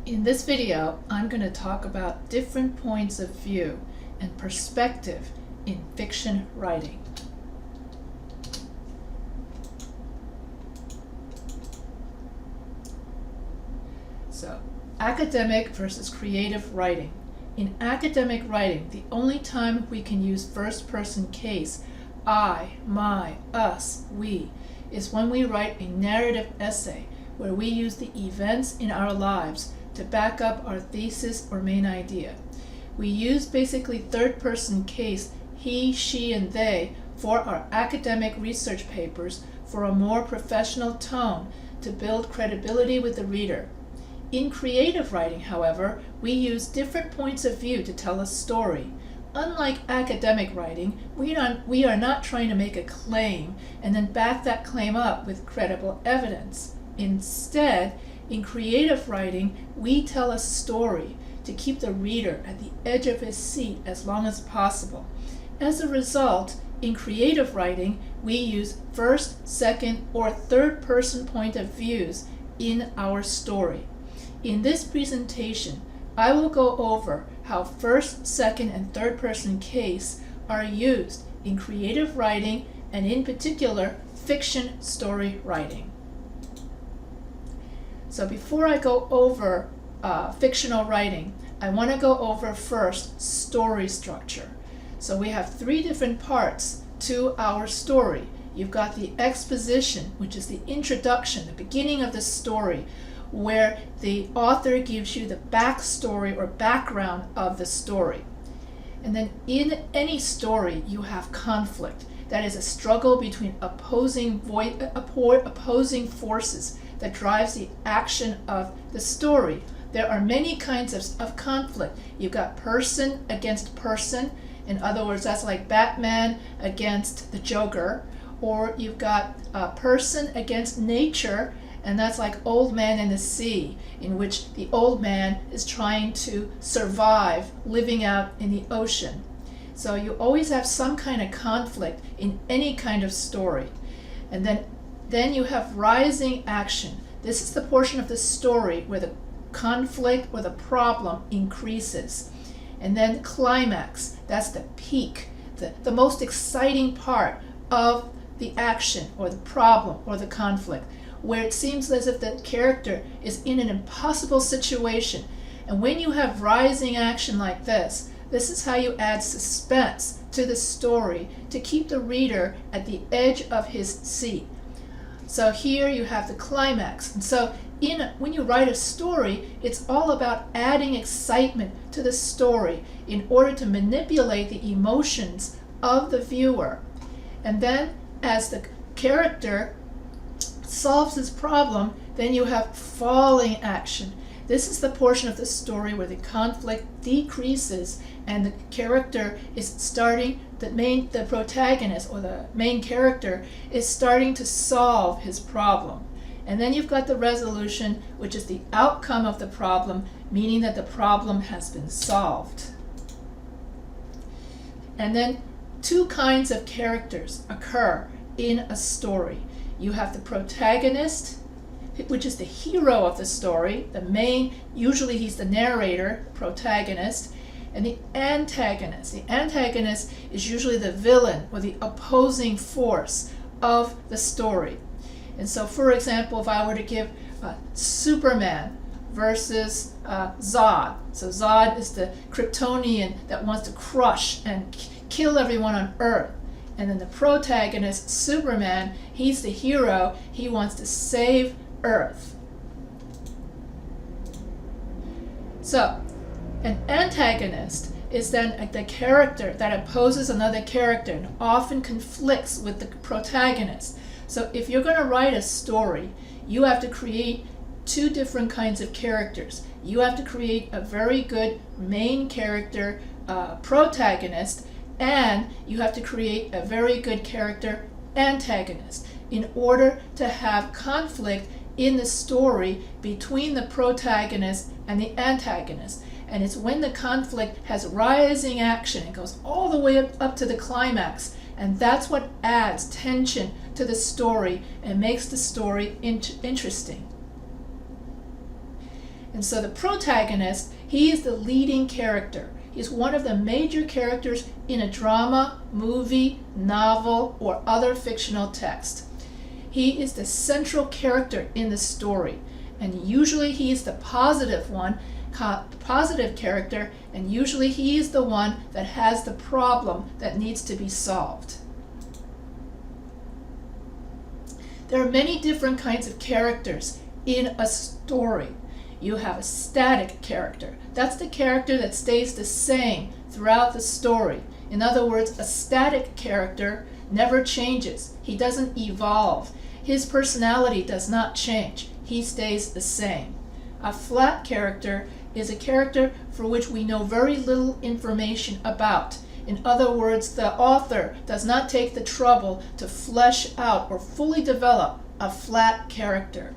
In this video, I'm going to talk about different points of view and perspective in fiction writing. So, academic versus creative writing. In academic writing, the only time we can use first-person case, I, my, us, we, is when we write a narrative essay where we use the events in our lives to back up our thesis or main idea. We use basically third-person case, he, she, and they for our academic research papers for a more professional tone to build credibility with the reader. In creative writing, however, we use different points of view to tell a story. Unlike academic writing, we are not trying to make a claim and then back that claim up with credible evidence. Instead, in creative writing, we tell a story to keep the reader at the edge of his seat as long as possible. As a result, in creative writing, we use first, second, or third-person point of views in our story. In this presentation, I will go over how first, second, and third-person case are used in creative writing and in particular, fiction story writing. So before I go over fictional writing, I want to go over first story structure. So we have three different parts to our story. You've got the exposition, which is the introduction, the beginning of the story, where the author gives you the backstory or background of the story. And then in any story, you have conflict. That is a struggle between opposing forces that drives the action of the story. There are many kinds of conflict. You've got person against person. In other words, that's like Batman against the Joker. Or you've got person against nature, and that's like Old Man and the Sea, in which the old man is trying to survive living out in the ocean. So you always have some kind of conflict in any kind of story. And then you have rising action. This is the portion of the story where the conflict or the problem increases. And then climax, that's the peak, the most exciting part of the action or the problem or the conflict, where it seems as if the character is in an impossible situation. And when you have rising action like this is how you add suspense to the story to keep the reader at the edge of his seat. So here you have the climax. And so when you write a story, it's all about adding excitement to the story in order to manipulate the emotions of the viewer. And then as the character solves his problem, then you have falling action. This is the portion of the story where the conflict decreases and the character is starting, the protagonist or the main character is starting to solve his problem. And then you've got the resolution, which is the outcome of the problem, meaning that the problem has been solved. And then two kinds of characters occur in a story. You have the protagonist, which is the hero of the story, the main, usually he's the narrator, protagonist, and the antagonist. The antagonist is usually the villain or the opposing force of the story. And so, for example, if I were to give Superman versus Zod. So Zod is the Kryptonian that wants to crush and kill everyone on Earth. And then the protagonist, Superman, he's the hero. He wants to save Earth. So, an antagonist is then the character that opposes another character and often conflicts with the protagonist. So if you're going to write a story, you have to create two different kinds of characters. You have to create a very good main character protagonist, and you have to create a very good character antagonist in order to have conflict in the story between the protagonist and the antagonist. And it's when the conflict has rising action, it goes all the way up to the climax, and that's what adds tension to the story and makes the story interesting. And so the protagonist, he is the leading character. He's one of the major characters in a drama, movie, novel, or other fictional text. He is the central character in the story, and usually he is the positive character, and usually he is the one that has the problem that needs to be solved. There are many different kinds of characters in a story. You have a static character. That's the character that stays the same throughout the story. In other words, a static character never changes. He doesn't evolve. His personality does not change. He stays the same. A flat character is a character for which we know very little information about. In other words, the author does not take the trouble to flesh out or fully develop a flat character.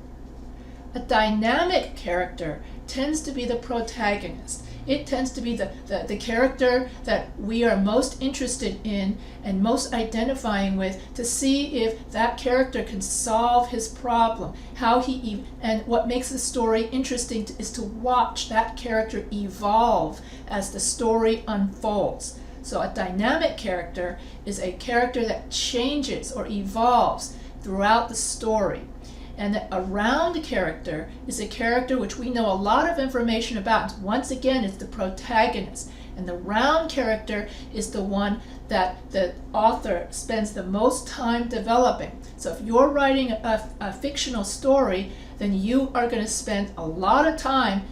A dynamic character tends to be the protagonist. It tends to be the character that we are most interested in and most identifying with, to see if that character can solve his problem. And what makes the story interesting is to watch that character evolve as the story unfolds. So a dynamic character is a character that changes or evolves throughout the story. And a round character is a character which we know a lot of information about. Once again, it's the protagonist. And the round character is the one that the author spends the most time developing. So if you're writing a fictional story, then you are going to spend a lot of time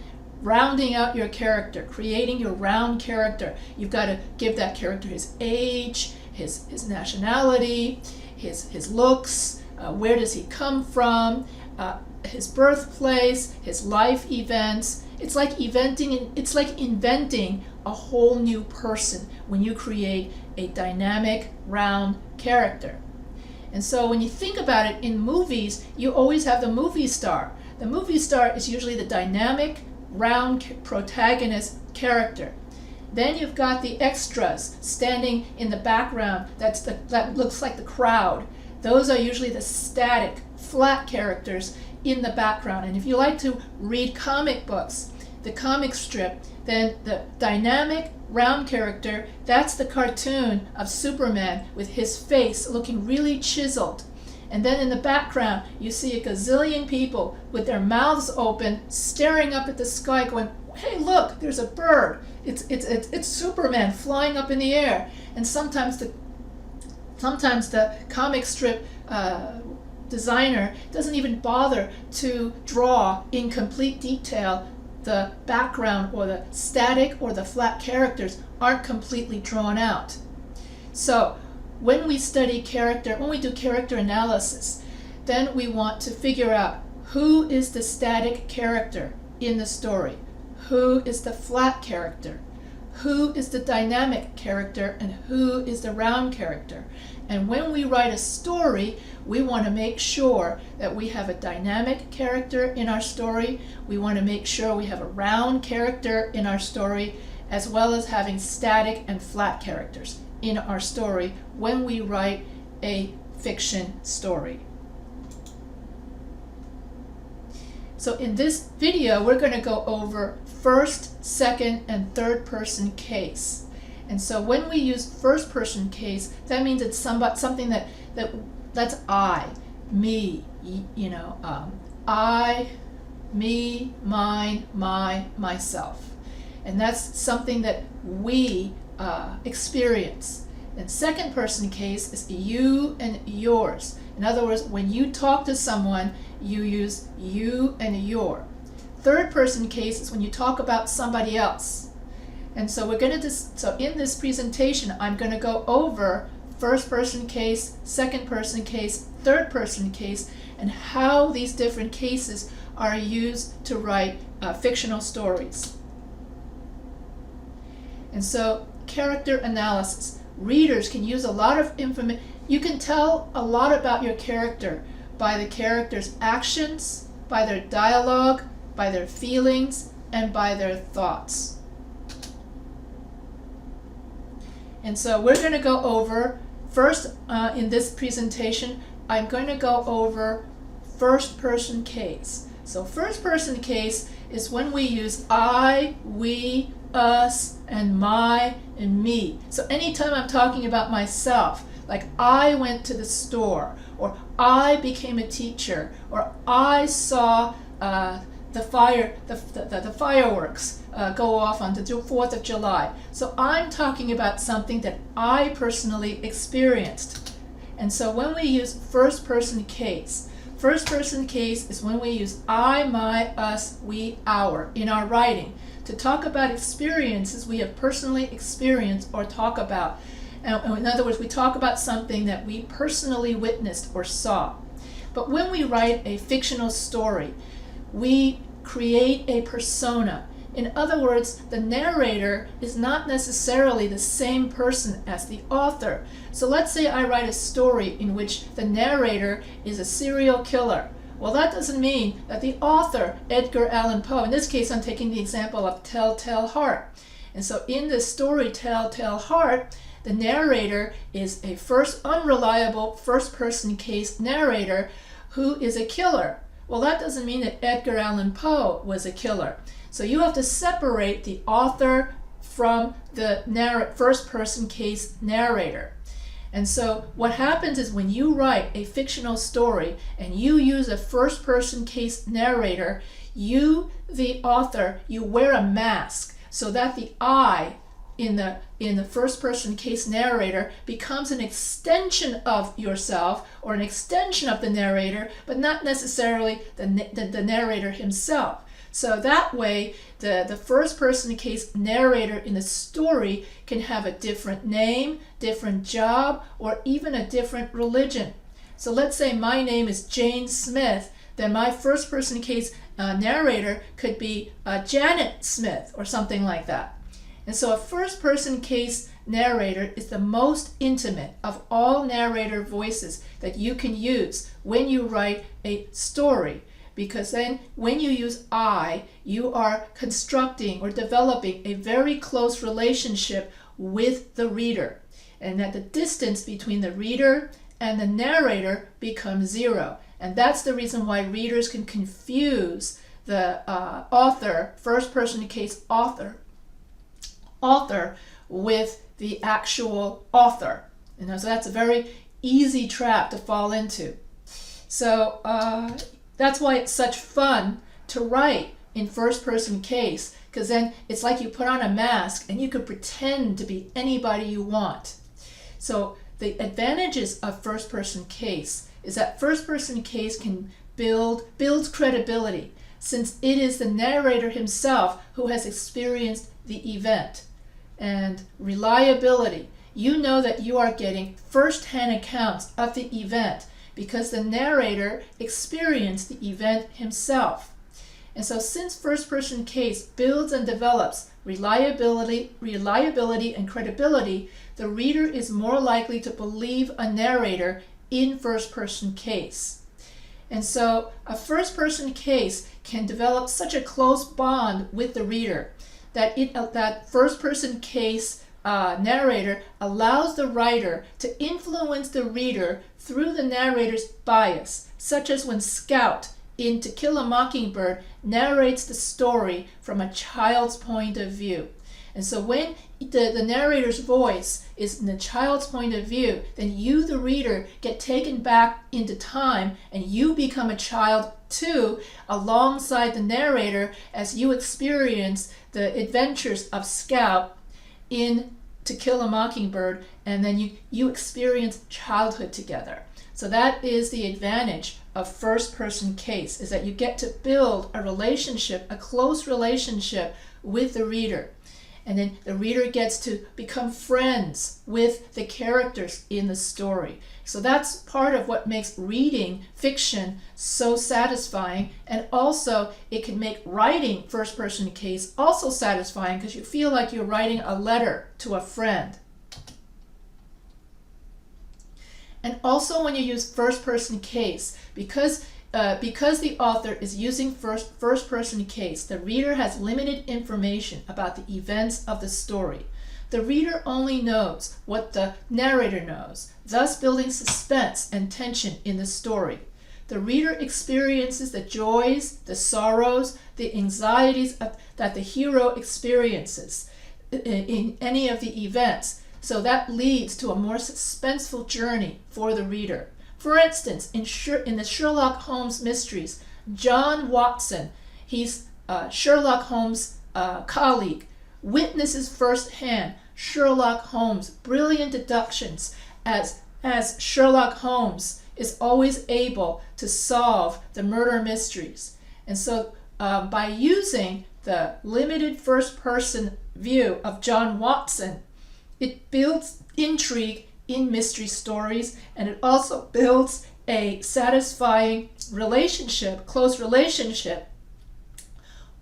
rounding out your character, creating your round character. You've got to give that character his age, his nationality, his looks, where does he come from, his birthplace, his life events. It's like inventing a whole new person when you create a dynamic, round character. And so when you think about it, in movies, you always have the movie star. The movie star is usually the dynamic, round protagonist character. Then you've got the extras standing in the background that looks like the crowd. Those are usually the static, flat characters in the background. And if you like to read comic books, the comic strip, then the dynamic, round character, that's the cartoon of Superman with his face looking really chiseled. And then in the background, you see a gazillion people with their mouths open, staring up at the sky going, hey, look, there's a bird. It's Superman flying up in the air. And sometimes the comic strip designer doesn't even bother to draw in complete detail. The background or the static or the flat characters aren't completely drawn out. So when we study character, when we do character analysis, then we want to figure out who is the static character in the story, who is the flat character, who is the dynamic character, and who is the round character. And when we write a story, we want to make sure that we have a dynamic character in our story. We want to make sure we have a round character in our story, as well as having static and flat characters in our story when we write a fiction story. So in this video, we're going to go over first, second, and third person case. And so when we use first person case, that means it's something that's I, me, I, me, mine, my, myself. And that's something that we experience. And second person case is you and yours. In other words, when you talk to someone, you use you and your. Third person case is when you talk about somebody else. And so so in this presentation, I'm going to go over first person case, second person case, third person case, and how these different cases are used to write fictional stories. And so character analysis. Readers can use a lot of information. You can tell a lot about your character by the character's actions, by their dialogue, by their feelings, and by their thoughts. And so we're going to go over, first in this presentation, I'm going to go over first person case. So first person case is when we use I, we, us, and my, and me. So anytime I'm talking about myself, like I went to the store, or I became a teacher, or I saw the fireworks go off on the 4th of July. So I'm talking about something that I personally experienced. And so when we use first person case is when we use I, my, us, we, our in our writing to talk about experiences we have personally experienced or talk about. In other words, we talk about something that we personally witnessed or saw. But when we write a fictional story, we create a persona. In other words, the narrator is not necessarily the same person as the author. So let's say I write a story in which the narrator is a serial killer. Well, that doesn't mean that the author, Edgar Allan Poe, in this case I'm taking the example of Telltale Heart. And so in the story Telltale Heart, the narrator is a unreliable first-person case narrator who is a killer. Well, that doesn't mean that Edgar Allan Poe was a killer. So you have to separate the author from the first-person case narrator. And so what happens is when you write a fictional story and you use a first-person case narrator, you, the author, you wear a mask so that the I in the first-person case narrator becomes an extension of yourself or an extension of the narrator, but not necessarily the narrator himself. So that way, the first-person case narrator in the story can have a different name, different job, or even a different religion. So let's say my name is Jane Smith, then my first-person case narrator could be Janet Smith or something like that. And so a first-person case narrator is the most intimate of all narrator voices that you can use when you write a story. Because then when you use I, you are constructing or developing a very close relationship with the reader. And that the distance between the reader and the narrator becomes zero. And that's the reason why readers can confuse the author, first-person case author with the actual author. So that's a very easy trap to fall into. So that's why it's such fun to write in first-person case, because then it's like you put on a mask and you could pretend to be anybody you want. So the advantages of first-person case is that first-person case can builds credibility, since it is the narrator himself who has experienced the event. And reliability. You know that you are getting first-hand accounts of the event because the narrator experienced the event himself. And so since first-person case builds and develops reliability and credibility, the reader is more likely to believe a narrator in first-person case. And so a first-person case can develop such a close bond with the reader that first-person case narrator allows the writer to influence the reader through the narrator's bias, such as when Scout in To Kill a Mockingbird narrates the story from a child's point of view. And so when the narrator's voice is in the child's point of view, then you, the reader, get taken back into time and you become a child too, alongside the narrator as you experience the adventures of Scout in To Kill a Mockingbird, and then you experience childhood together. So that is the advantage of first-person case, is that you get to build a relationship, a close relationship with the reader. And then the reader gets to become friends with the characters in the story. So that's part of what makes reading fiction so satisfying. And also it can make writing first-person case also satisfying because you feel like you're writing a letter to a friend. And also when you use first-person case, because the author is using first-person case, the reader has limited information about the events of the story. The reader only knows what the narrator knows, thus building suspense and tension in the story. The reader experiences the joys, the sorrows, the anxieties that the hero experiences in any of the events. So that leads to a more suspenseful journey for the reader. For instance, in the Sherlock Holmes mysteries, John Watson, he's Sherlock Holmes' colleague, witnesses firsthand Sherlock Holmes' brilliant deductions as Sherlock Holmes is always able to solve the murder mysteries. And so by using the limited first-person view of John Watson, it builds intrigue in mystery stories, and it also builds a satisfying relationship, close relationship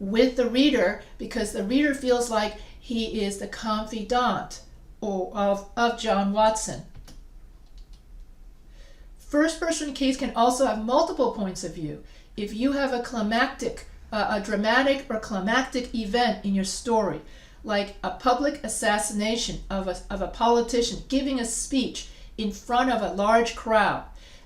with the reader, because the reader feels like he is the confidant of John Watson. First-person case can also have multiple points of view. If you have a dramatic or climactic event in your story, like a public assassination of a politician giving a speech in front of a large crowd,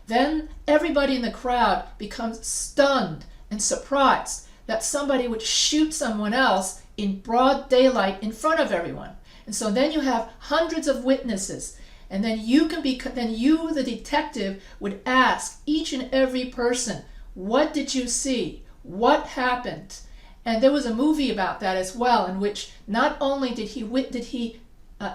then everybody in the crowd becomes stunned and surprised that somebody would shoot someone else in broad daylight in front of everyone. And so then you have hundreds of witnesses, and then you, the detective, would ask each and every person, what did you see? What happened? And there was a movie about that as well, in which not only did he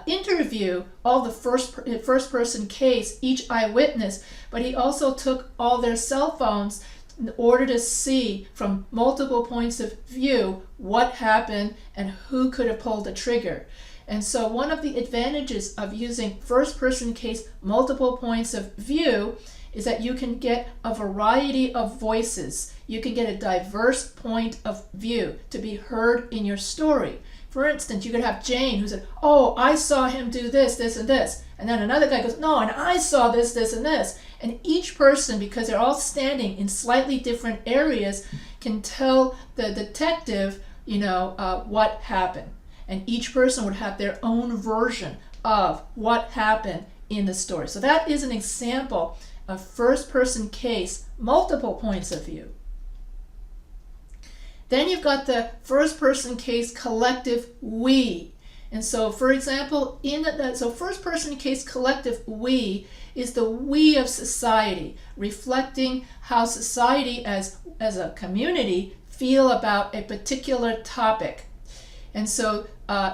interview all the first-person case, each eyewitness, but he also took all their cell phones in order to see from multiple points of view what happened and who could have pulled the trigger. And so one of the advantages of using first-person case, multiple points of view, is that you can get a variety of voices. You can get a diverse point of view to be heard in your story. For instance, you could have Jane who said, oh, I saw him do this, this, and this. And then another guy goes, no, and I saw this, this, and this. And each person, because they're all standing in slightly different areas, can tell the detective, what happened. And each person would have their own version of what happened in the story. So that is an example of first-person case, multiple points of view. Then you've got the first-person case collective we. And so, for example, first-person case collective we is the we of society, reflecting how society as a community feel about a particular topic. And so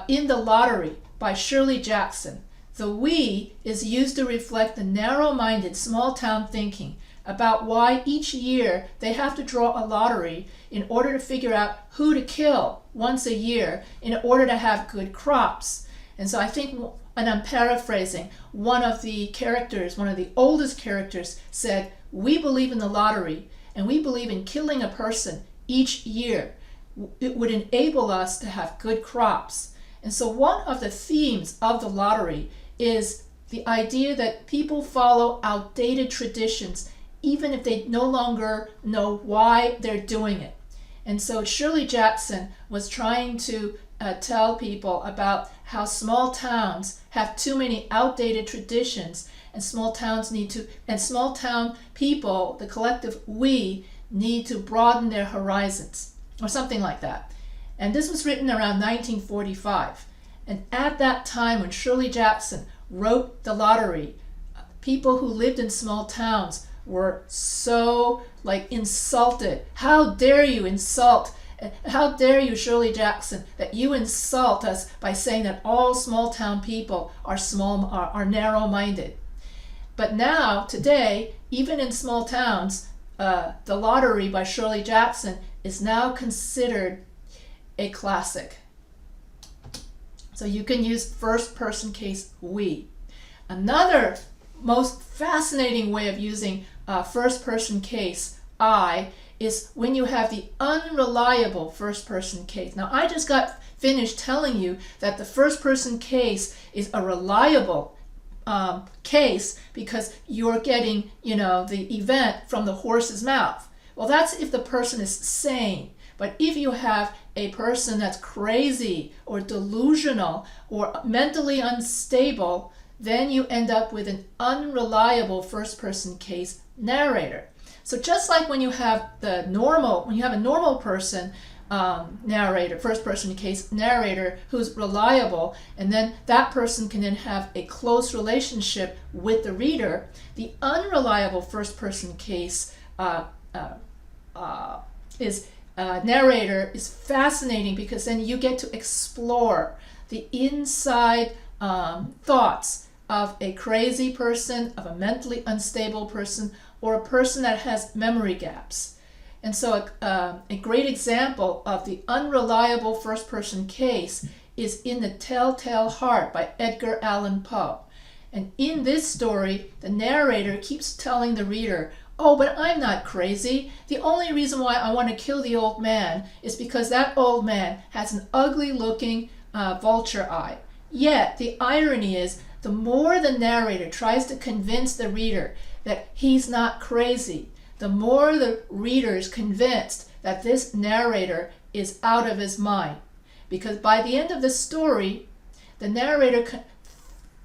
in The Lottery by Shirley Jackson, the we is used to reflect the narrow-minded small-town thinking about why each year they have to draw a lottery in order to figure out who to kill once a year in order to have good crops. And so I think, and I'm paraphrasing, one of the oldest characters said, we believe in the lottery and we believe in killing a person each year. It would enable us to have good crops. And so one of the themes of the lottery is the idea that people follow outdated traditions even if they no longer know why they're doing it. And so Shirley Jackson was trying to tell people about how small towns have too many outdated traditions, and small town people, the collective we, need to broaden their horizons, or something like that. And this was written around 1945. And at that time when Shirley Jackson wrote The Lottery, people who lived in small towns were so insulted. How dare you insult? How dare you, Shirley Jackson, that you insult us by saying that all small town people are narrow-minded. But now, today, even in small towns, The Lottery by Shirley Jackson is now considered a classic. So you can use first-person case we. Another most fascinating way of using first-person case I is when you have the unreliable first-person case. Now, I just got finished telling you that the first-person case is a reliable case because you're getting, the event from the horse's mouth. Well, that's if the person is sane. But if you have a person that's crazy or delusional or mentally unstable, then you end up with an unreliable first-person case narrator. So just like when you have a normal person, narrator, first person case narrator who's reliable, and then that person can then have a close relationship with the reader, the unreliable first person case narrator is fascinating, because then you get to explore the inside thoughts of a crazy person, of a mentally unstable person, or a person that has memory gaps. And so a great example of the unreliable first-person case is in The Telltale Heart by Edgar Allan Poe. And in this story, the narrator keeps telling the reader, oh, but I'm not crazy. The only reason why I want to kill the old man is because that old man has an ugly-looking vulture eye. Yet, the irony is, the more the narrator tries to convince the reader that he's not crazy, the more the reader is convinced that this narrator is out of his mind. Because by the end of the story, the narrator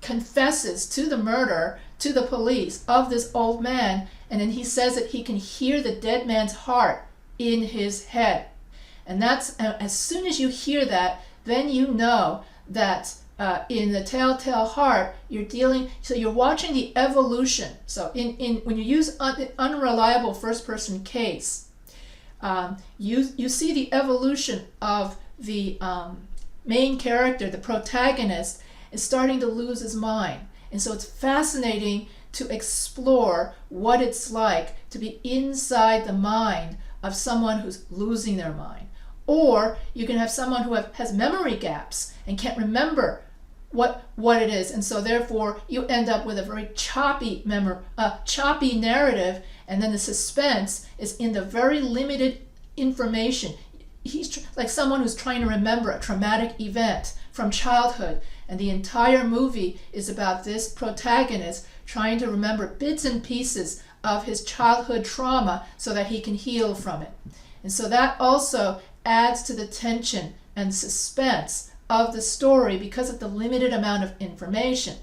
confesses to the murder, to the police, of this old man, and then he says that he can hear the dead man's heart in his head. And that's, as soon as you hear that, then you know that in The Telltale Heart, you're watching the evolution. So when you use unreliable first-person case, you see the evolution of the main character, the protagonist, is starting to lose his mind. And so it's fascinating to explore what it's like to be inside the mind of someone who's losing their mind. Or you can have someone who has memory gaps and can't remember what it is, and so therefore you end up with a very choppy narrative, and then the suspense is in the very limited information. He's like someone who's trying to remember a traumatic event from childhood, and the entire movie is about this protagonist trying to remember bits and pieces of his childhood trauma so that he can heal from it. And so that also adds to the tension and suspense of the story because of the limited amount of information.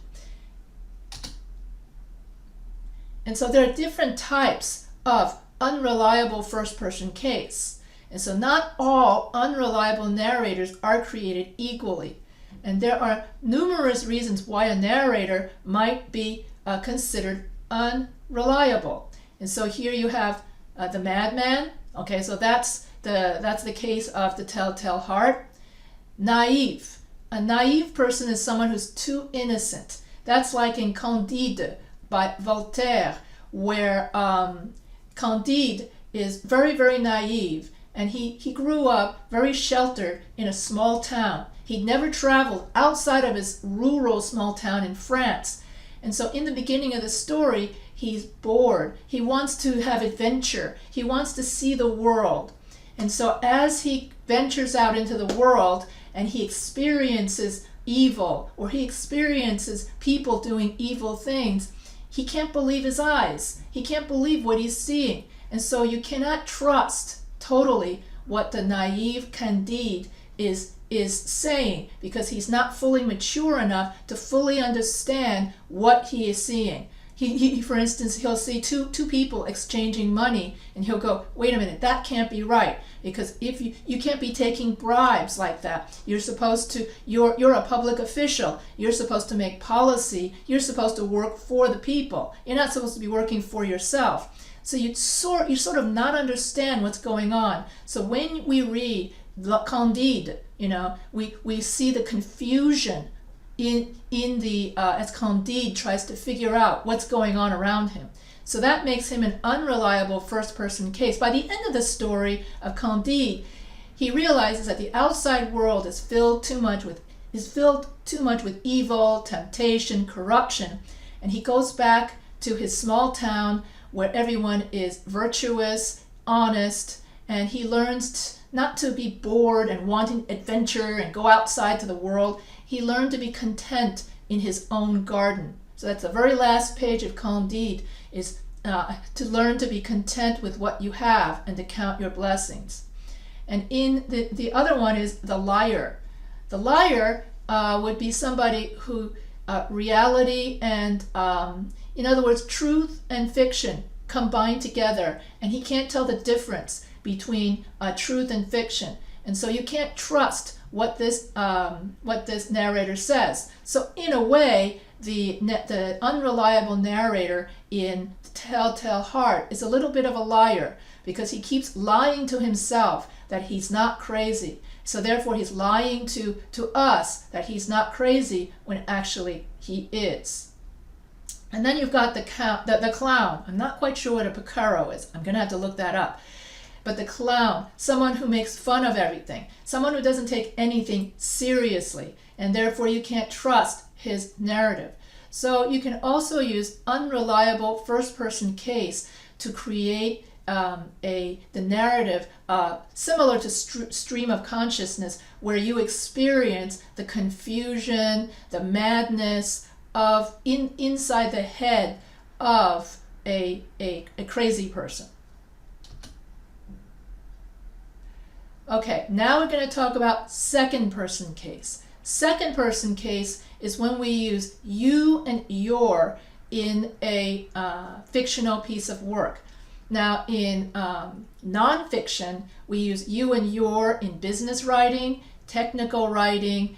And so there are different types of unreliable first-person case. And so not all unreliable narrators are created equally. And there are numerous reasons why a narrator might be considered unreliable. And so here you have the madman. Okay, so that's the case of The Telltale Heart. Naive. A naive person is someone who's too innocent. That's like in Candide by Voltaire, where Candide is very, very naive, and he grew up very sheltered in a small town. He'd never traveled outside of his rural small town in France. And so in the beginning of the story, he's bored. He wants to have adventure. He wants to see the world. And so as he ventures out into the world and he experiences evil, or he experiences people doing evil things, he can't believe his eyes. He can't believe what he's seeing. And so you cannot trust totally what the naive Candide is saying, because he's not fully mature enough to fully understand what he is seeing. He for instance, he'll see two people exchanging money, and he'll go, wait a minute, that can't be right, because if you can't be taking bribes like that. You're supposed to, you're a public official. You're supposed to make policy. You're supposed to work for the people. You're not supposed to be working for yourself. So you sort of not understand what's going on. So when we read Candide, we see the confusion in the as Candide tries to figure out what's going on around him. So that makes him an unreliable first-person case. By the end of the story of Candide, he realizes that the outside world is filled too much with evil, temptation, corruption, and he goes back to his small town where everyone is virtuous, honest, and he learns not to be bored and wanting adventure and go outside to the world. He learned to be content in his own garden. So that's the very last page of Candide, is to learn to be content with what you have and to count your blessings. And in the other one is the liar. The liar would be somebody who reality and, in other words, truth and fiction combined together, and he can't tell the difference between truth and fiction. And so you can't trust what this narrator says. So in a way, the unreliable narrator in Telltale Heart is a little bit of a liar, because he keeps lying to himself that he's not crazy. So therefore he's lying to us that he's not crazy when actually he is. And then you've got the clown. I'm not quite sure what a picaro is. I'm going to have to look that up. But the clown, someone who makes fun of everything, someone who doesn't take anything seriously, and therefore you can't trust his narrative. So you can also use unreliable first-person case to create the narrative similar to stream of consciousness, where you experience the confusion, the madness of inside the head of a crazy person. Okay, now we're going to talk about second person case. Second person case is when we use you and your in a fictional piece of work. Now in nonfiction, we use you and your in business writing, technical writing,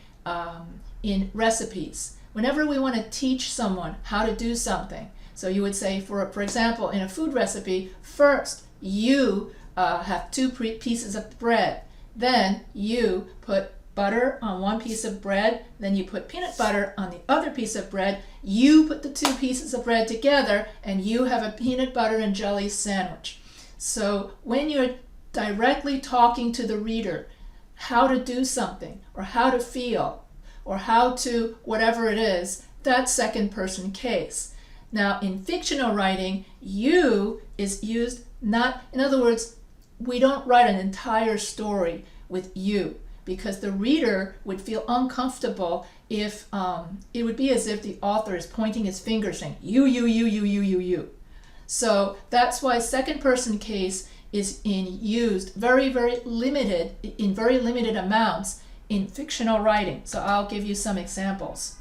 in recipes. Whenever we want to teach someone how to do something, so you would say, for example, in a food recipe, first you have two pieces of bread. Then you put butter on one piece of bread. Then you put peanut butter on the other piece of bread. You put the two pieces of bread together and you have a peanut butter and jelly sandwich. So when you're directly talking to the reader how to do something, or how to feel, or how to whatever it is, that's second person case. Now in fictional writing, you is used not, in other words, we don't write an entire story with you, because the reader would feel uncomfortable if it would be as if the author is pointing his finger saying you. So that's why second person case is used very limited amounts in fictional writing. So I'll give you some examples.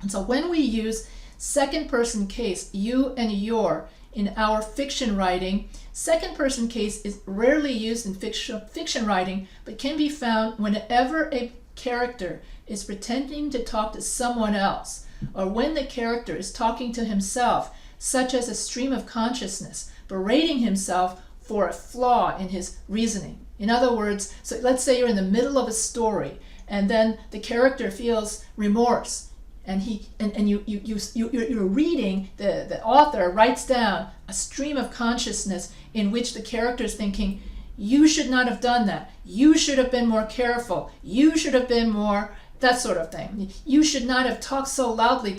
And so when we use second person case, you and your, in our fiction writing, second person case is rarely used in fiction writing, but can be found whenever a character is pretending to talk to someone else, or when the character is talking to himself, such as a stream of consciousness, berating himself for a flaw in his reasoning. In other words, so let's say you're in the middle of a story, and then the character feels remorse, and you're reading, the author writes down a stream of consciousness in which the character is thinking, you should not have done that, you should have been more careful, you should have been more, that sort of thing. You should not have talked so loudly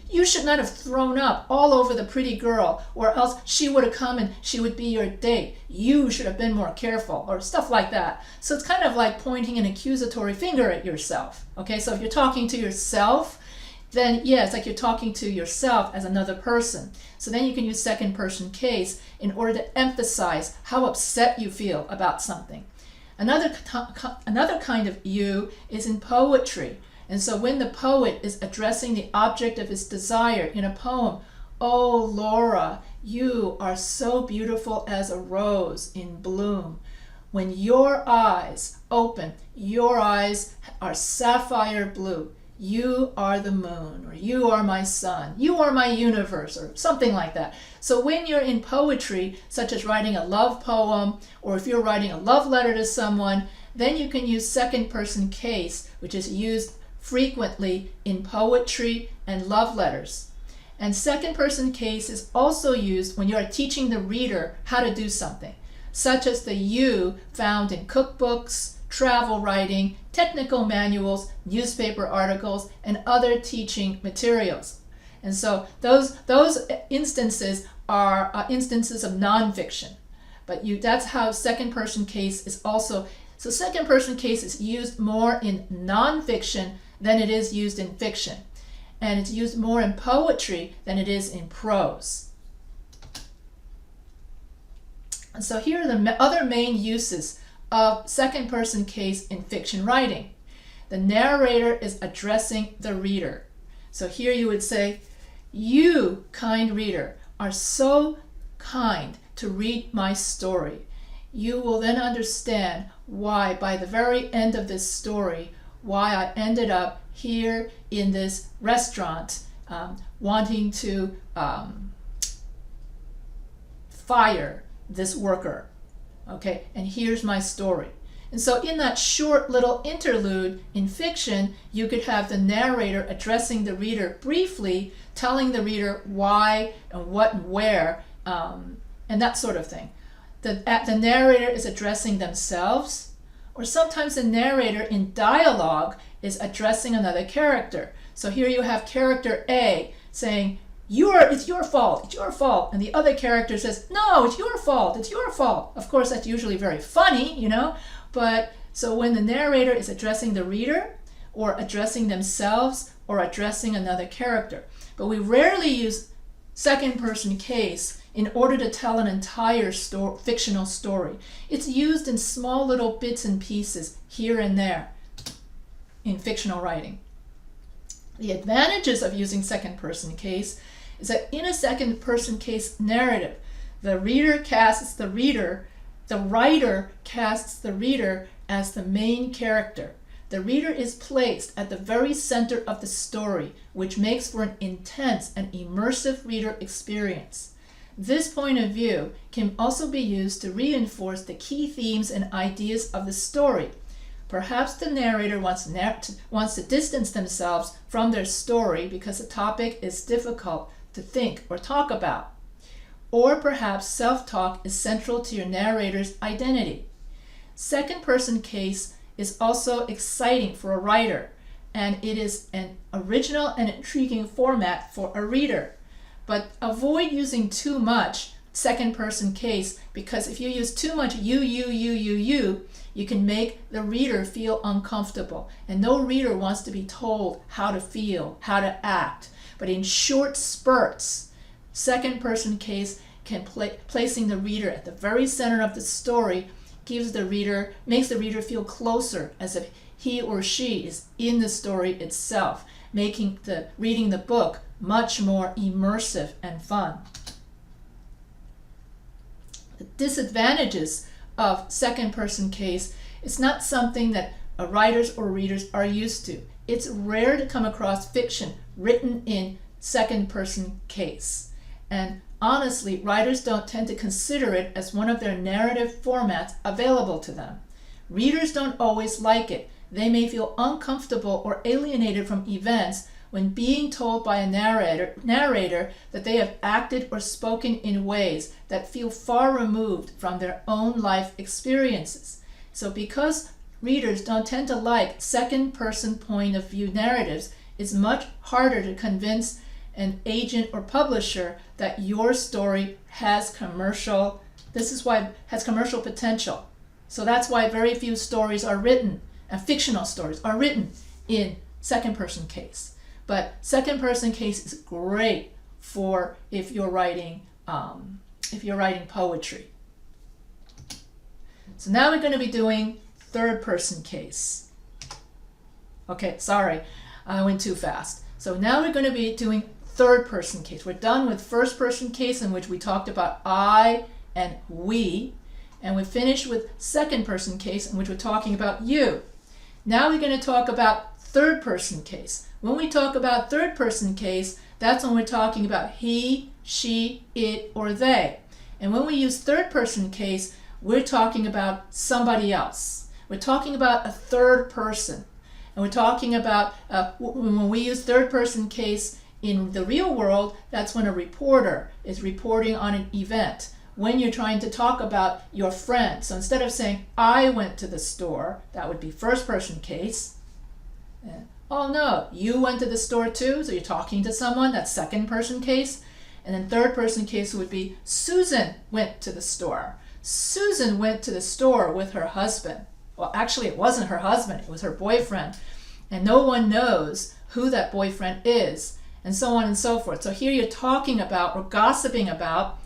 you should not have thrown up all over the pretty girl, or else she would have come and she would be your date. You should have been more careful, or stuff like that. So it's kind of like pointing an accusatory finger at yourself. Okay, so if you're talking to yourself, then yeah, it's like you're talking to yourself as another person. So then you can use second person case in order to emphasize how upset you feel about something. Another kind of you is in poetry. And so when the poet is addressing the object of his desire in a poem, oh Laura, you are so beautiful as a rose in bloom. When your eyes open, your eyes are sapphire blue. You are the moon, or you are my sun, you are my universe, or something like that. So when you're in poetry, such as writing a love poem, or if you're writing a love letter to someone, then you can use second person case, which is used frequently in poetry and love letters. And second person case is also used when you are teaching the reader how to do something, such as the you found in cookbooks, travel writing, technical manuals, newspaper articles, and other teaching materials. And so those instances are instances of nonfiction. But that's how second person case is also. So second person case is used more in nonfiction than it is used in fiction. And it's used more in poetry than it is in prose. And so here are the other main uses of second person case in fiction writing. The narrator is addressing the reader. So here you would say, you, kind reader, are so kind to read my story. You will then understand why, by the very end of this story, why I ended up here in this restaurant wanting to fire this worker. Okay, and here's my story. And so in that short little interlude in fiction, you could have the narrator addressing the reader briefly, telling the reader why and what and where, and that sort of thing. The narrator is addressing themselves, or sometimes the narrator in dialogue is addressing another character. So here you have character A saying, it's your fault, and the other character says, no, it's your fault. Of course, that's usually very funny, but so when the narrator is addressing the reader, or addressing themselves, or addressing another character. But we rarely use second person case in order to tell an entire fictional story. It's used in small little bits and pieces here and there in fictional writing. The advantages of using second person case is that in a second person case narrative, the writer casts the reader as the main character. The reader is placed at the very center of the story, which makes for an intense and immersive reader experience. This point of view can also be used to reinforce the key themes and ideas of the story. Perhaps the narrator wants to distance themselves from their story because the topic is difficult to think or talk about. Or perhaps self-talk is central to your narrator's identity. Second-person case is also exciting for a writer, and it is an original and intriguing format for a reader. But avoid using too much second-person case, because if you use too much you can make the reader feel uncomfortable, and no reader wants to be told how to feel, how to act. But in short spurts, second-person case can placing the reader at the very center of the story makes the reader feel closer, as if he or she is in the story itself, making reading the book much more immersive and fun. The disadvantages of second-person case is not something that writers or readers are used to. It's rare to come across fiction written in second-person case. And honestly, writers don't tend to consider it as one of their narrative formats available to them. Readers don't always like it. They may feel uncomfortable or alienated from events when being told by a narrator that they have acted or spoken in ways that feel far removed from their own life experiences. So because readers don't tend to like second-person point of view narratives, it's much harder to convince an agent or publisher that your story has commercial potential. So that's why very few stories are written, fictional stories are written in second-person case. But second-person case is great for if you're writing poetry. So now we're going to be doing third-person case. Okay, sorry, I went too fast. So now we're going to be doing third-person case. We're done with first-person case, in which we talked about I and we, and we finished with second-person case, in which we're talking about you. Now we're going to talk about third-person case. When we talk about third-person case, that's when we're talking about he, she, it, or they. And when we use third-person case, we're talking about somebody else. We're talking about a third person. And we're talking about, when we use third-person case in the real world, that's when a reporter is reporting on an event. When you're trying to talk about your friend. So instead of saying, I went to the store, that would be first-person case. Oh no, you went to the store too? So you're talking to someone, that's second-person case. And then third-person case would be, Susan went to the store. Susan went to the store with her husband. Well, actually, it wasn't her husband, it was her boyfriend. And no one knows who that boyfriend is, and so on and so forth. So here you're talking about or gossiping about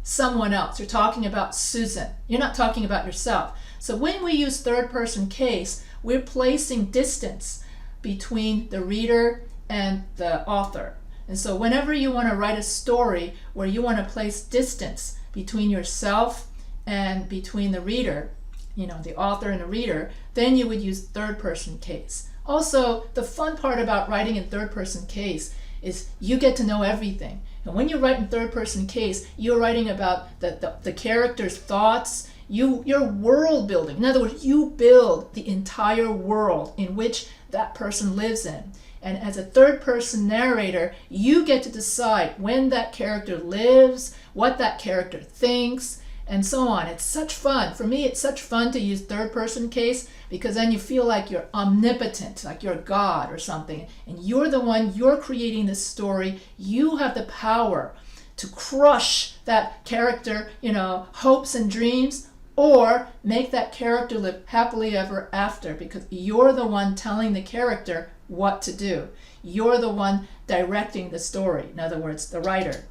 someone else. You're talking about Susan. You're not talking about yourself. So when we use third-person case, we're placing distance between the reader and the author. And so whenever you want to write a story where you want to place distance between yourself and between the reader, the author and the reader, then you would use third person case. Also, the fun part about writing in third person case is you get to know everything. And when you write in third person case, you're writing about the character's thoughts, your world building. In other words, you build the entire world in which that person lives in. And as a third person narrator, you get to decide when that character lives, what that character thinks, and so on. It's such fun. For me, it's such fun to use third person case because then you feel like you're omnipotent, like you're God or something. And you're creating this story. You have the power to crush that character, hopes and dreams, or make that character live happily ever after because you're the one telling the character what to do. You're the one directing the story. In other words, the writer.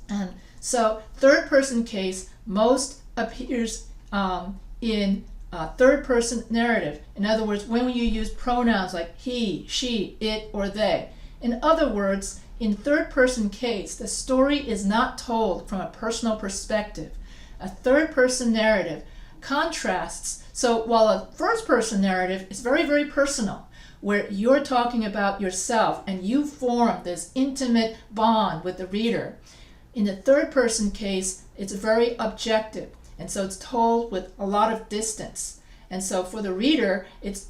And so third person case most appears in third person narrative. In other words, when you use pronouns like he, she, it, or they. In other words, in third person case, the story is not told from a personal perspective. A third person narrative contrasts. So while a first person narrative is very, very personal, where you're talking about yourself and you form this intimate bond with the reader, in the third person case, it's very objective. And so it's told with a lot of distance. And so for the reader, it's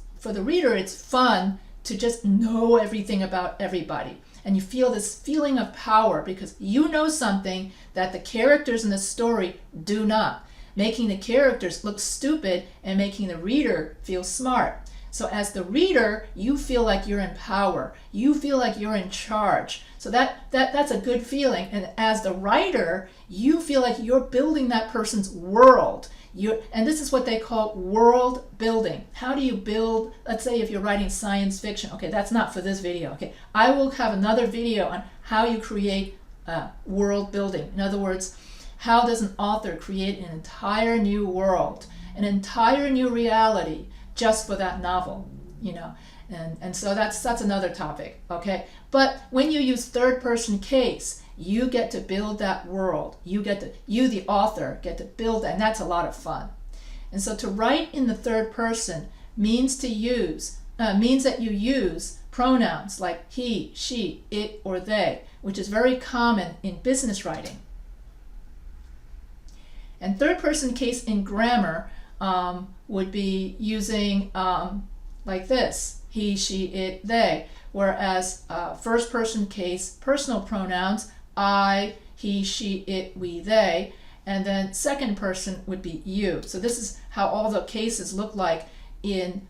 fun to just know everything about everybody. And you feel this feeling of power because you know something that the characters in the story do not, making the characters look stupid and making the reader feel smart. So as the reader, you feel like you're in power. You feel like you're in charge. So that's a good feeling. And as the writer, you feel like you're building that person's world. And this is what they call world building. How do you build, let's say if you're writing science fiction. Okay, that's not for this video. Okay, I will have another video on how you create world building. In other words, how does an author create an entire new world, an entire new reality just for that novel, and so that's another topic, okay? But when you use third person case, you get to build that world. You, the author, get to build that, and that's a lot of fun. And so to write in the third person means that you use pronouns like he, she, it, or they, which is very common in business writing. And third person case in grammar would be using like this, he, she, it, they, whereas first person case, personal pronouns, I, he, she, it, we, they, and then second person would be you. So this is how all the cases look like in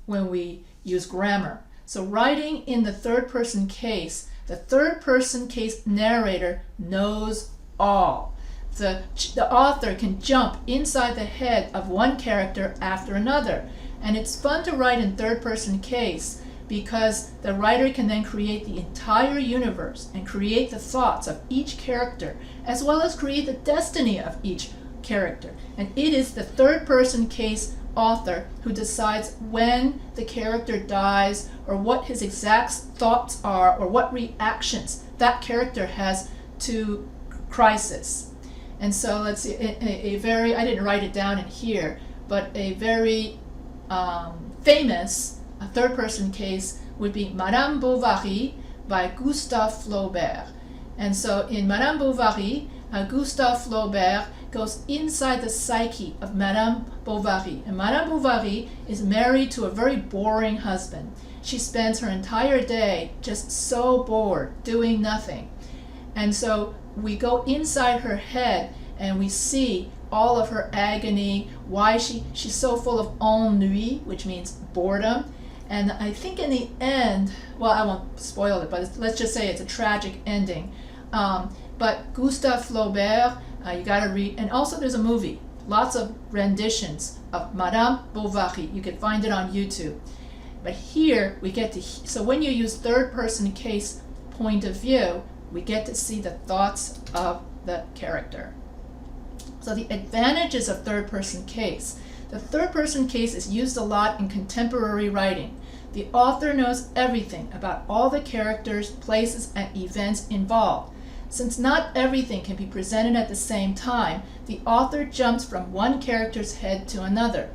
when we use grammar. So writing in the third person case, the third person case narrator knows all. The author can jump inside the head of one character after another. And it's fun to write in third person case because the writer can then create the entire universe and create the thoughts of each character, as well as create the destiny of each character. And it is the third person case author who decides when the character dies or what his exact thoughts are or what reactions that character has to crisis. And so let's see, I didn't write it down in here, but a very famous third person case would be Madame Bovary by Gustave Flaubert. And so in Madame Bovary, Gustave Flaubert goes inside the psyche of Madame Bovary. And Madame Bovary is married to a very boring husband. She spends her entire day just so bored, doing nothing. And so we go inside her head and we see all of her agony, why she's so full of ennui, which means boredom. And I think in the end, well, I won't spoil it, but let's just say it's a tragic ending. But Gustave Flaubert, you gotta read, and also there's a movie, lots of renditions of Madame Bovary. You can find it on YouTube. But here we get to, so when you use third person case point of view, we get to see the thoughts of the character. So the advantages of third person case. The third person case is used a lot in contemporary writing. The author knows everything about all the characters, places, and events involved. Since not everything can be presented at the same time, the author jumps from one character's head to another.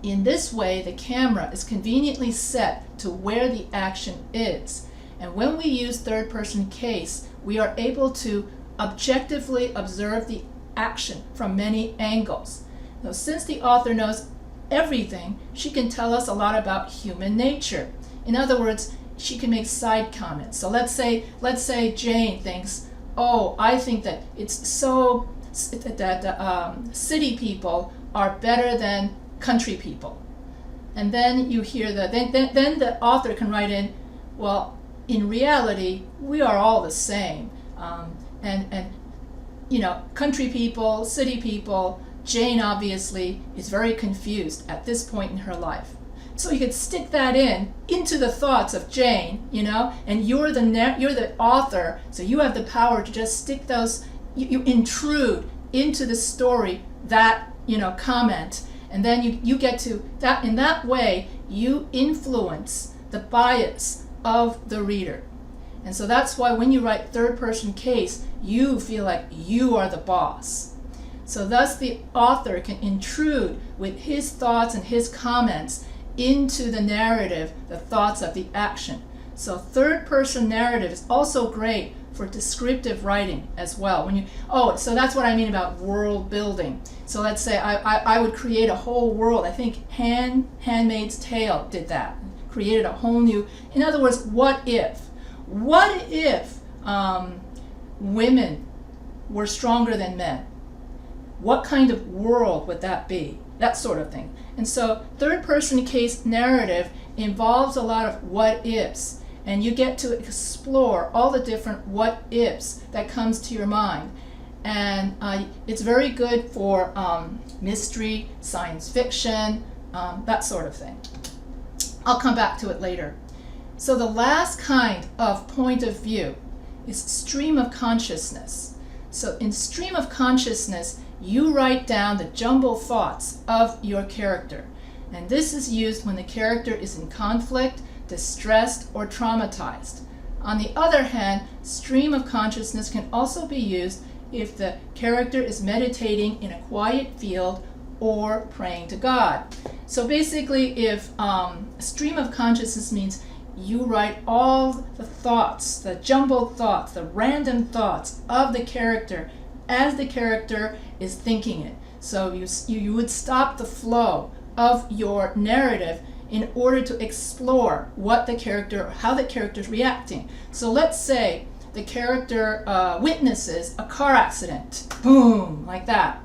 In this way, the camera is conveniently set to where the action is. And when we use third-person case, we are able to objectively observe the action from many angles. Now, since the author knows everything, she can tell us a lot about human nature. In other words, she can make side comments. So let's say Jane thinks, oh, I think that it's so that city people are better than country people. And then you hear then the author can write in, well, in reality, we are all the same. And country people, city people, Jane obviously is very confused at this point in her life. So you could stick that into the thoughts of Jane, and you're the author, so you have the power to just stick those, you intrude into the story that, comment, and then you get to that. In that way, you influence the bias of the reader. And so that's why when you write third-person case, you feel like you are the boss. So thus the author can intrude with his thoughts and his comments into the narrative, the thoughts of the action. So third-person narrative is also great for descriptive writing as well. So that's what I mean about world building. So let's say I would create a whole world. I think Handmaid's Tale did that. Created a whole new, in other words, what if women were stronger than men? What kind of world would that be? That sort of thing. And so third-person case narrative involves a lot of what ifs, and you get to explore all the different what ifs that comes to your mind. And it's very good for mystery, science fiction, that sort of thing. I'll come back to it later. So the last kind of point of view is stream of consciousness. So in stream of consciousness, you write down the jumbled thoughts of your character. And this is used when the character is in conflict, distressed, or traumatized. On the other hand, stream of consciousness can also be used if the character is meditating in a quiet field or praying to God. So basically, if stream of consciousness means you write all the thoughts, the jumbled thoughts, the random thoughts of the character as the character is thinking it. So you would stop the flow of your narrative in order to explore how the character is reacting. So let's say the character witnesses a car accident, boom, like that.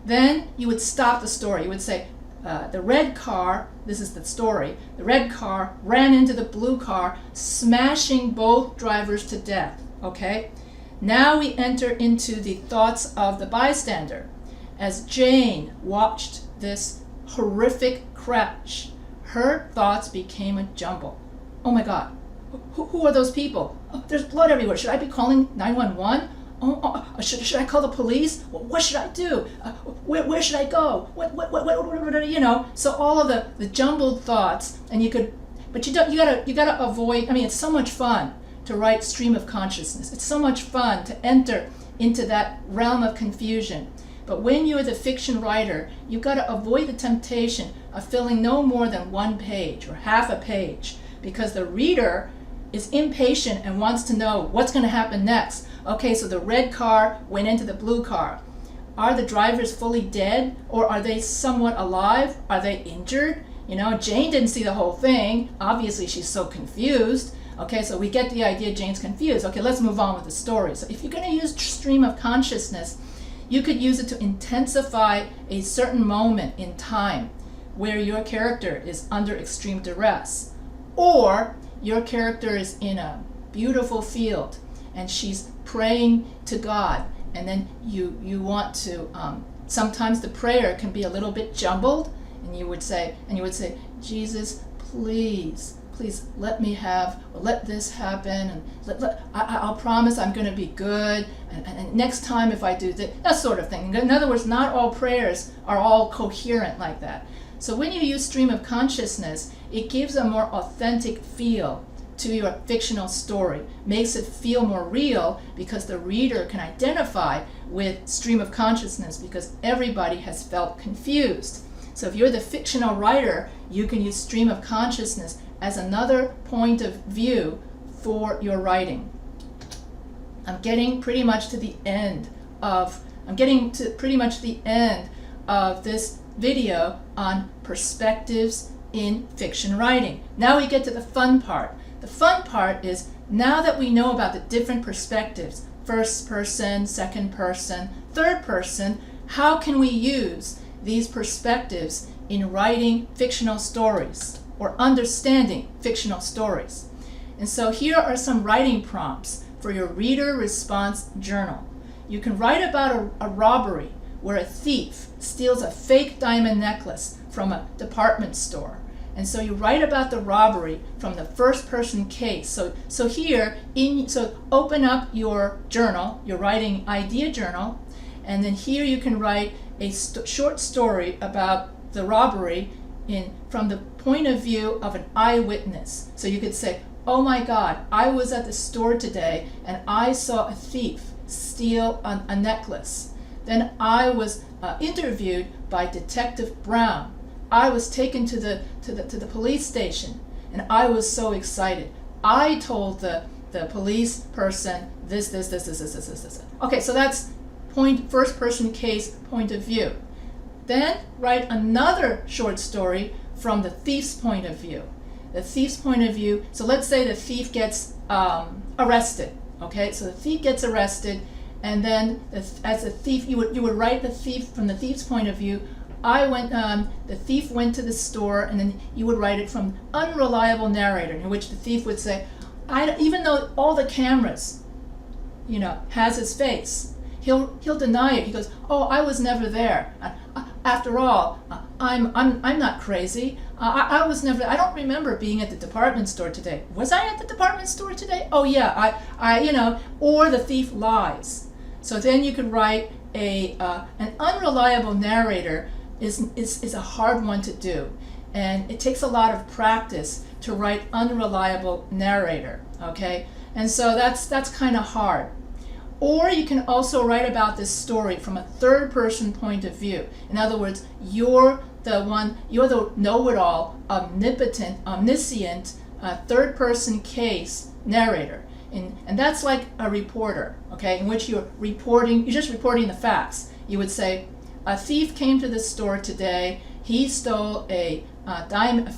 Then you would stop the story. You would say, the red car, this is the story, the red car ran into the blue car, smashing both drivers to death, okay? Now we enter into the thoughts of the bystander. As Jane watched this horrific crash, her thoughts became a jumble. Oh my God, who are those people? Oh, there's blood everywhere. Should I be calling 911? Should I call the police? What should I do? Where should I go? What? So all of the jumbled thoughts, and you gotta avoid. I mean, it's so much fun to write stream of consciousness. It's so much fun to enter into that realm of confusion. But when you're the fiction writer, you've got to avoid the temptation of filling no more than one page or half a page, because the reader is impatient and wants to know what's going to happen next. Okay, so the red car went into the blue car. Are the drivers fully dead, or are they somewhat alive? Are they injured? Jane didn't see the whole thing. Obviously, she's so confused. Okay, so we get the idea Jane's confused. Okay, let's move on with the story. So if you're going to use stream of consciousness, you could use it to intensify a certain moment in time where your character is under extreme duress, or your character is in a beautiful field and she's praying to God, and then you want to sometimes the prayer can be a little bit jumbled, and you would say, Jesus, please let this happen, and I'll promise I'm going to be good, and next time if I do that sort of thing. In other words, not all prayers are all coherent like that. So when you use stream of consciousness, it gives a more authentic feel to your fictional story, makes it feel more real because the reader can identify with stream of consciousness because everybody has felt confused. So if you're the fictional writer, you can use stream of consciousness as another point of view for your writing. I'm getting pretty much to the end of this video on perspectives in fiction writing. Now we get to the fun part. The fun part is, now that we know about the different perspectives, first person, second person, third person, how can we use these perspectives in writing fictional stories or understanding fictional stories? And so here are some writing prompts for your reader response journal. You can write about a robbery where a thief steals a fake diamond necklace from a department store. And so you write about the robbery from the first person case. So open up your journal, your writing idea journal, and then here you can write a short story about the robbery from the point of view of an eyewitness. So you could say, oh my God, I was at the store today and I saw a thief steal a necklace. Then I was interviewed by Detective Brown. I was taken to the police station and I was so excited. I told the police person this. Okay, so that's first person case point of view. Then write another short story from the thief's point of view. The thief's point of view, so let's say the thief gets arrested. Okay, so the thief gets arrested, and then as a thief, you would write the thief from the thief's point of view. The thief went to the store, and then you would write it from unreliable narrator, in which the thief would say, even though all the cameras, has his face, he'll deny it. He goes, oh, I was never there. After all, I'm not crazy. I was never. I don't remember being at the department store today. Was I at the department store today? Oh yeah, Or the thief lies. So then you could write an unreliable narrator is a hard one to do, and it takes a lot of practice to write unreliable narrator. Okay, and so that's kind of hard. Or you can also write about this story from a third person point of view. In other words, you're the know-it-all, omnipotent, omniscient, third person case narrator. And that's like a reporter, okay, in which you're just reporting the facts. You would say, a thief came to the store today, he stole a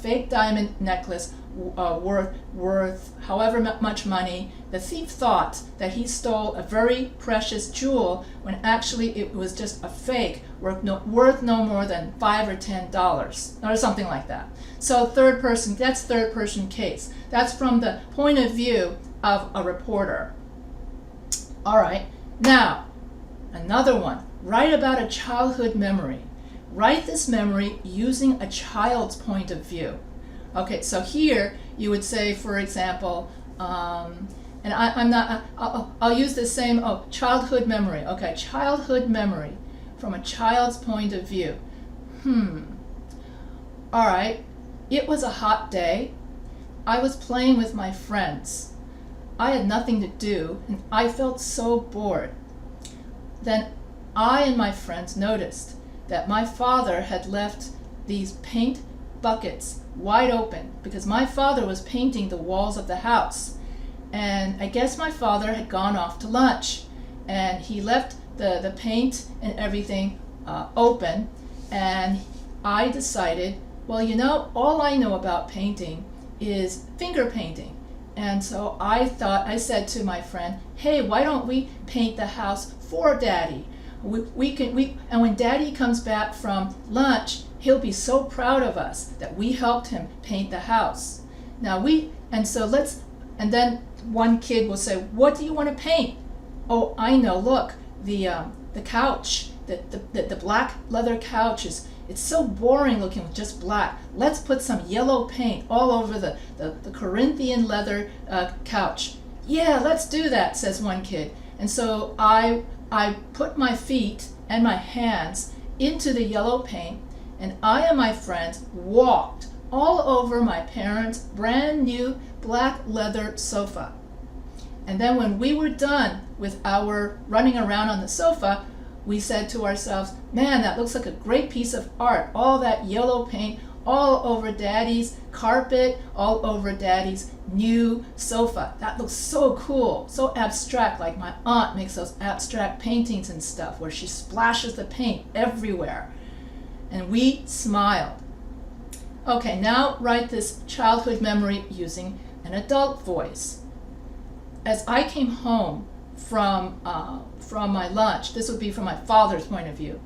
fake diamond necklace worth however much money. The thief thought that he stole a very precious jewel when actually it was just a fake worth no more than $5 or $10 or something like that. So that's third person case. That's from the point of view of a reporter. All right, now another one. Write about a childhood memory. Write this memory using a child's point of view. Okay, so here you would say, for example, and I'll use the same, childhood memory. Okay, childhood memory from a child's point of view. All right, it was a hot day. I was playing with my friends. I had nothing to do, and I felt so bored. Then I and my friends noticed that my father had left these paint buckets wide open because my father was painting the walls of the house. And I guess my father had gone off to lunch, and he left the paint and everything open. And I decided, well, all I know about painting is finger painting. And so I said to my friend, hey, why don't we paint the house for Daddy? And when Daddy comes back from lunch, he'll be so proud of us that we helped him paint the house. And then one kid will say, what do you want to paint? Oh, I know, look, the couch, the black leather couch it's so boring looking with just black. Let's put some yellow paint all over the Corinthian leather couch. Yeah, let's do that, says one kid. And so I put my feet and my hands into the yellow paint, and I and my friends walked all over my parents' brand new black leather sofa. And then when we were done with our running around on the sofa, we said to ourselves, man, that looks like a great piece of art. All that yellow paint all over Daddy's carpet, all over Daddy's new sofa. That looks so cool, so abstract, like my aunt makes those abstract paintings and stuff where she splashes the paint everywhere. And we smiled. Okay, now write this childhood memory using an adult voice. As I came home from my lunch, this would be from my father's point of view.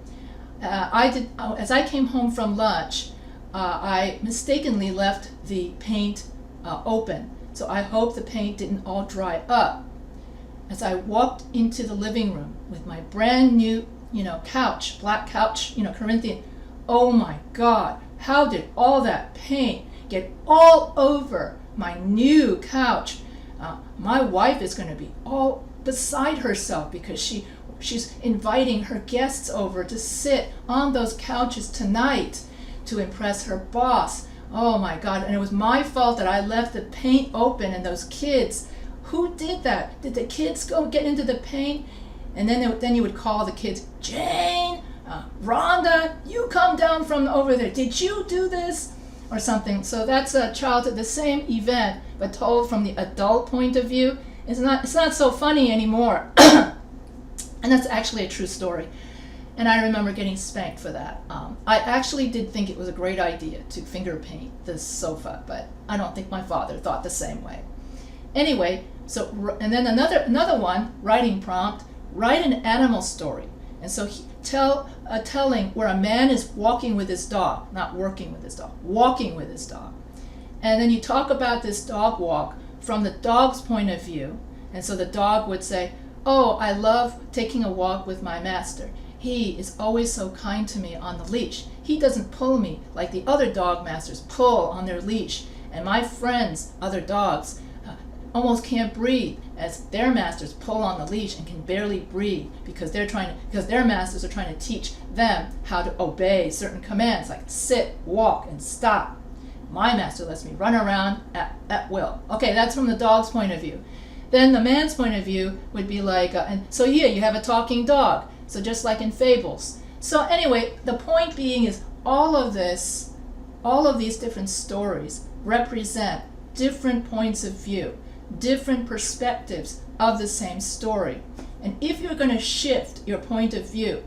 As I came home from lunch, I mistakenly left the paint open, so I hope the paint didn't all dry up. As I walked into the living room with my brand new, couch, black couch, Corinthian, oh my God, how did all that paint get all over my new couch? My wife is going to be all beside herself because she's inviting her guests over to sit on those couches tonight to impress her boss. Oh my God, and it was my fault that I left the paint open, and those kids, who did that? Did the kids go get into the paint? And then you would call the kids, Jane, Rhonda, you come down from over there. Did you do this? Or something. So that's a childhood, the same event, but told from the adult point of view. It's not so funny anymore. And that's actually a true story. And I remember getting spanked for that. I actually did think it was a great idea to finger paint this sofa, but I don't think my father thought the same way. Anyway, and then another one, writing prompt, write an animal story. And so telling where a man is walking with his dog, not working with his dog, walking with his dog. And then you talk about this dog walk from the dog's point of view. And so the dog would say, oh, I love taking a walk with my master. He is always so kind to me on the leash. He doesn't pull me like the other dog masters pull on their leash. And my friends, other dogs, almost can't breathe as their masters pull on the leash and can barely breathe because their masters are trying to teach them how to obey certain commands like sit, walk, and stop. My master lets me run around at will. Okay, that's from the dog's point of view. Then the man's point of view would be like, and so here you have a talking dog. So just like in fables. So anyway, the point being is all of these different stories represent different points of view, different perspectives of the same story. And if you're going to shift your point of view,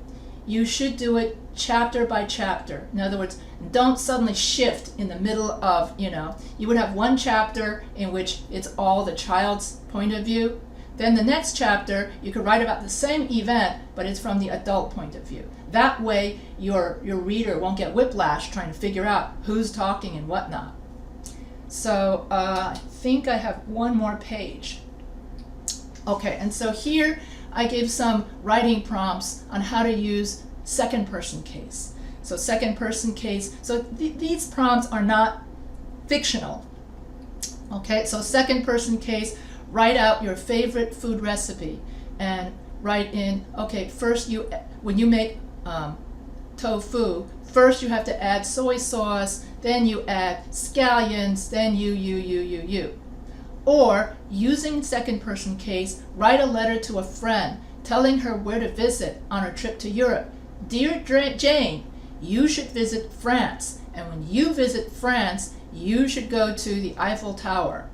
you should do it chapter by chapter. In other words, don't suddenly shift in the middle of, you would have one chapter in which it's all the child's point of view. Then the next chapter, you could write about the same event, but it's from the adult point of view. That way, your reader won't get whiplash trying to figure out who's talking and whatnot. So I think I have one more page. Okay, and so here I give some writing prompts on how to use second person case. So second person case, so these prompts are not fictional. Okay, so second person case, write out your favorite food recipe and write in, okay, first when you make tofu, first you have to add soy sauce, then you add scallions, then you. Or, using second person case, write a letter to a friend telling her where to visit on her trip to Europe. Dear Jane, you should visit France, and when you visit France, you should go to the Eiffel Tower.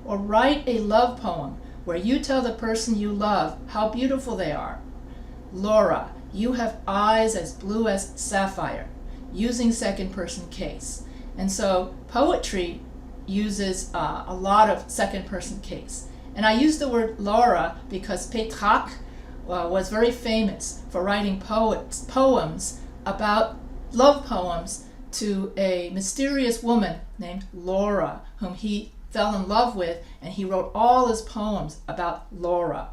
Or write a love poem where you tell the person you love how beautiful they are. Laura, you have eyes as blue as sapphire, using second person case. And so poetry uses a lot of second person case. And I use the word Laura because Petrarch was very famous for writing poems about love poems to a mysterious woman named Laura, whom he fell in love with, and he wrote all his poems about Laura.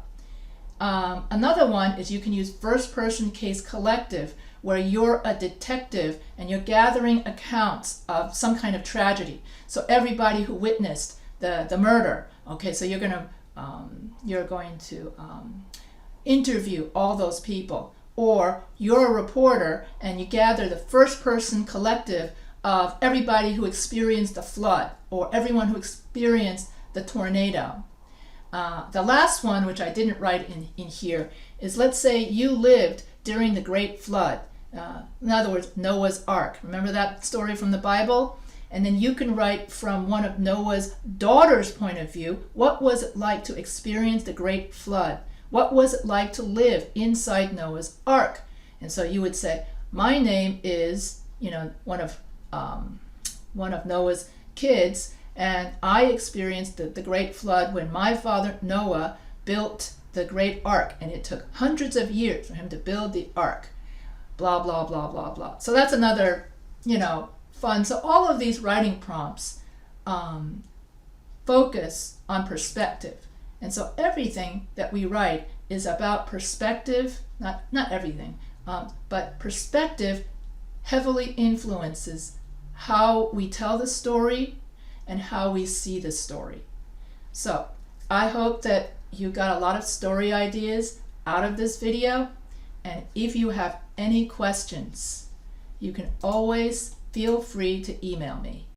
Another one is you can use first person case collective, where you're a detective and you're gathering accounts of some kind of tragedy. So everybody who witnessed the murder, okay, so you're going to interview all those people. or you're a reporter and you gather the first person collective of everybody who experienced the flood or everyone who experienced the tornado. The last one, which I didn't write in here, is let's say you lived during the Great Flood. In other words, Noah's Ark. Remember that story from the Bible? And then you can write from one of Noah's daughter's point of view, what was it like to experience the Great Flood? What was it like to live inside Noah's Ark? And so you would say, my name is, one of Noah's kids, and I experienced the Great Flood when my father Noah built the Great Ark, and it took hundreds of years for him to build the Ark. Blah, blah, blah, blah, blah. So that's another, fun. So all of these writing prompts focus on perspective. And so everything that we write is about perspective, not everything, but perspective heavily influences how we tell the story and how we see the story. So I hope that you got a lot of story ideas out of this video. And if you have any questions, you can always feel free to email me.